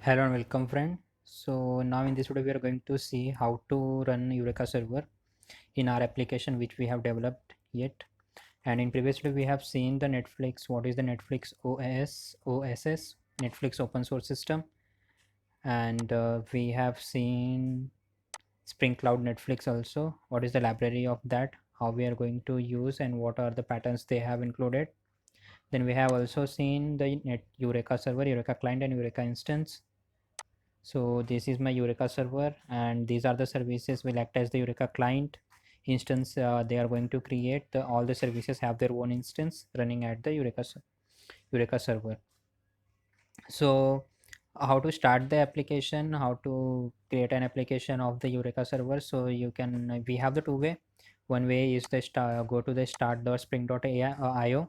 Hello and welcome friend. So now in this video we are going to see how to run Eureka server in our application which we have developed yet. And in previous video we have seen the Netflix, what is the Netflix OSS, Netflix open source system, and we have seen Spring Cloud Netflix also, what is the library of that, how we are going to use and what are the patterns they have included. Then we have also seen the Eureka server, Eureka client and Eureka instance. So this is my Eureka server and these are the services will act as the Eureka client instance. They are going to create all the services have their own instance running at the Eureka server. So how to start the application, how to create an application of the Eureka server. So you can, we have the two way. One way is the go to the start.spring.io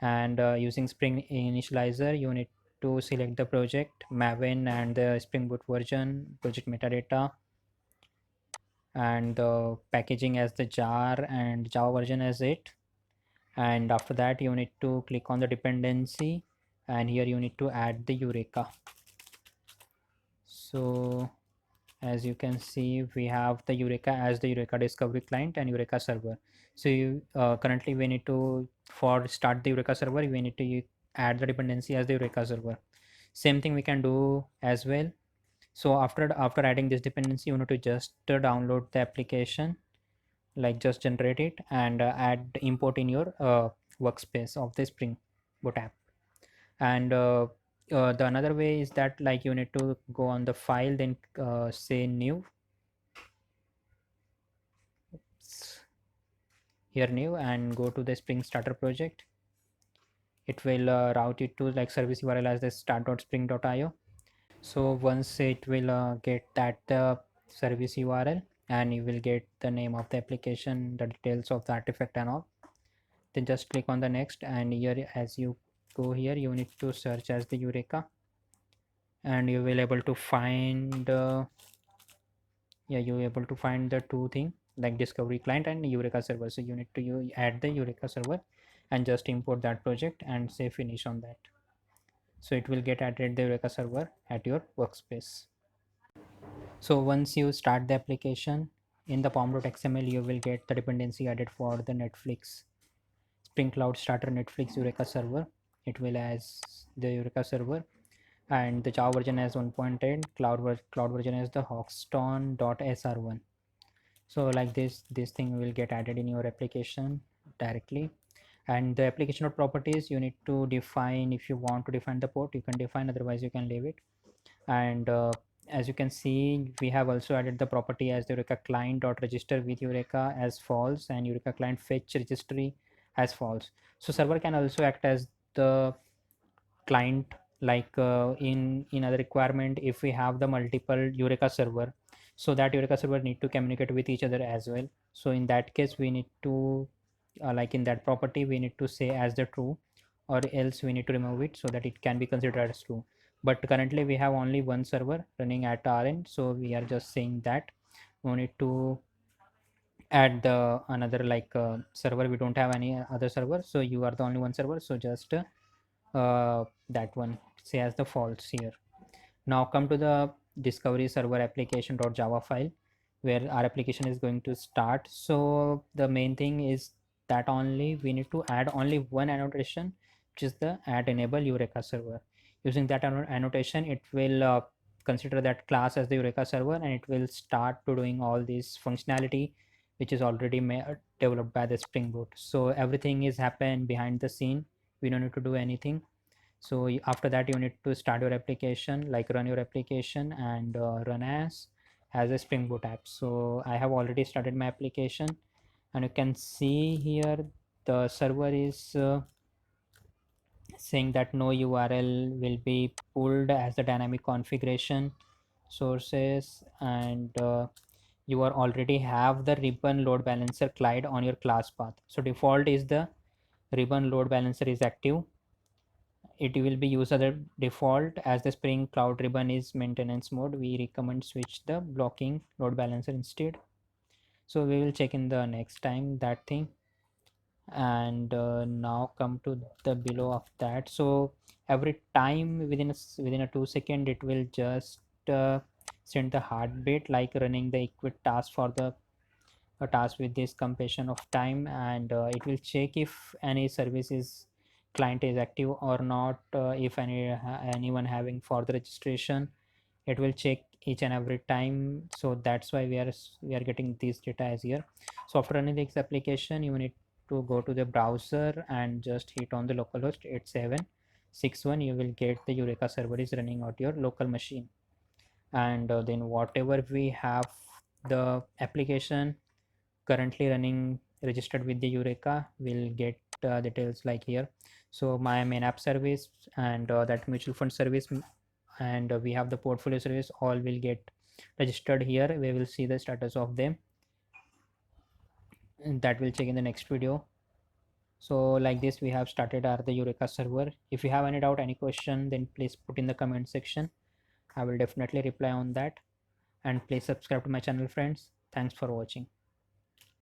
and using Spring Initializer you need to select the project Maven and the Spring Boot version, project metadata, and the packaging as the jar and Java version as it. And after that you need to click on the dependency and here you need to add the Eureka. So as you can see we have the Eureka as the Eureka discovery client and Eureka server. So currently we need to, for start the Eureka server we need to add the dependency as the Eureka server. Same thing we can do as well. So after adding this dependency you need to just download the application, like just generate it and add import in your workspace of the Spring Boot app. And the another way is that like you need to go on the file, then say new, here new, and go to the Spring Starter project. It will route it to like service URL as the start.spring.io. So once it will get that service URL, and you will get the name of the application, the details of the artifact and all, then just click on the next. And here as you go here you need to search as the Eureka and you will able to find yeah, you able to find the two thing like discovery client and Eureka server. So you need to add the Eureka server and just import that project and say finish on that. So it will get added the Eureka server at your workspace. So once you start the application in the pom.xml you will get the dependency added for the Netflix Spring Cloud Starter Netflix Eureka server. It will as the Eureka server and the Java version as 1.10, cloud version as the Hoxton.sr1. So like this thing will get added in your application directly. And the application of properties you need to define. If you want to define the port you can define, otherwise you can leave it. And as you can see we have also added the property as the Eureka client dot register with Eureka as false and Eureka client fetch registry as false. So server can also act as the client, like in other requirement if we have the multiple Eureka server, so that Eureka server need to communicate with each other as well. So in that case we need to like in that property we need to say as the true, or else we need to remove it so that it can be considered as true. But currently we have only one server running at our end, so we are just saying that we need to add the another like server. We don't have any other server, so you are the only one server, so just that one say as the false here. Now come to the discovery server application.java file where our application is going to start. So the main thing is that only we need to add only one annotation, which is the add enable Eureka server. Using that annotation it will consider that class as the Eureka server and it will start to doing all this functionality which is already developed by the Spring Boot. So everything is happen behind the scene, we don't need to do anything. So after that you need to start your application, like run your application and run as a Spring Boot app. So I have already started my application and you can see here the server is saying that no URL will be pulled as the dynamic configuration sources, and you are already have the ribbon load balancer client on your class path. So default is the ribbon load balancer is active. It will be used as a default. As the Spring Cloud ribbon is maintenance mode, we recommend switch the blocking load balancer instead. So we will check in the next time that thing. And now come to the below of that. So every time within a 2 second it will just send the heartbeat, like running the equid task for the a task with this completion of time, and it will check if any services client is active or not, if anyone having for the registration, it will check each and every time. So that's why we are getting this data as here. So after running this application, you need to go to the browser and just hit on the localhost 8761. You will get the Eureka server is running out your local machine, and then whatever we have the application currently running registered with the Eureka will get details like here. So my main app service and that mutual fund service, and we have the portfolio service, all will get registered here. We will see the status of them, and that will check in the next video. So like this we have started our the Eureka server. If you have any doubt, any question, then please put in the comment section. I will definitely reply on that, and please subscribe to my channel, friends. Thanks for watching.